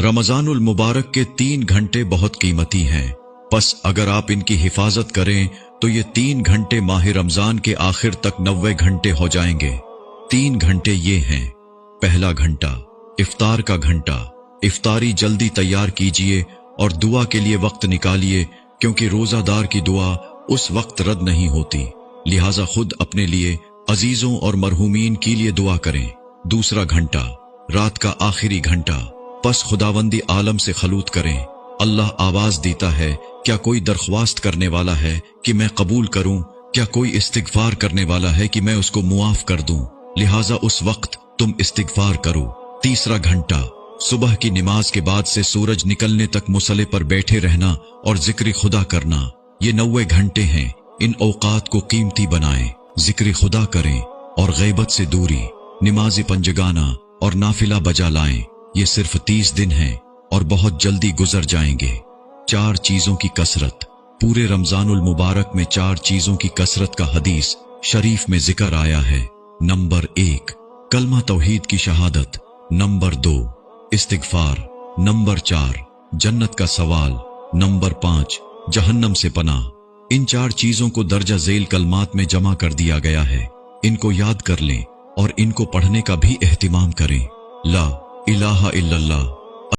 रमजानुल मुबारक के 3 घंटे बहुत कीमती हैं, बस अगर आप इनकी हिफाजत करें तो ये 3 घंटे माह रमजान के आखिर तक 90 घंटे हो जाएंगे। 3 घंटे ये हैं। पहला घंटा इफ्तार का घंटा। इफ्तारी जल्दी तैयार कीजिए और दुआ के लिए वक्त निकालिए, क्योंकि रोजादार की दुआ उस वक्त रद्द नहीं होती। लिहाजा खुद अपने लिए, अजीजों और मरहूमीन के लिए दुआ करें। दूसरा घंटा रात का आखिरी घंटा। बस खुदावंदी आलम से खलूत करें। अल्लाह आवाज देता है, क्या कोई दरख्वास्त करने वाला है कि मैं कबूल करूं? क्या कोई इस्तिगफार करने वाला है कि मैं उसको मुआफ कर दूं? लिहाजा उस वक्त तुम इस्तिगफार करो। तीसरा घंटा सुबह की नमाज के बाद से सूरज निकलने तक मुसल्ले पर बैठे रहना और जिक्र खुदा करना। ये 90 घंटे हैं। इन औकात को कीमती बनाएं, जिक्र खुदा करें और गैबत से दूरी, नमाज़ पंजगाना और नाफिला बजा लाएं। ये सिर्फ 30 दिन हैं और बहुत जल्दी गुजर जाएंगे। 4 चीजों की कसरत। पूरे रमजानुल मुबारक में 4 चीजों की कसरत का हदीस शरीफ में जिक्र आया है। नंबर 1 कलमा तौहीद की शहादत। नंबर 2 इस्तिगफार। नंबर 4 जन्नत का सवाल। नंबर 5 जहन्नम से पनाह। इन 4 चीजों को दर्जा झेल कलमात में जमा कर दिया गया है। इनको याद कर लें और इनको पढ़ने का भी एहतिमाम करें। ला इलाहा इल्लल्लाह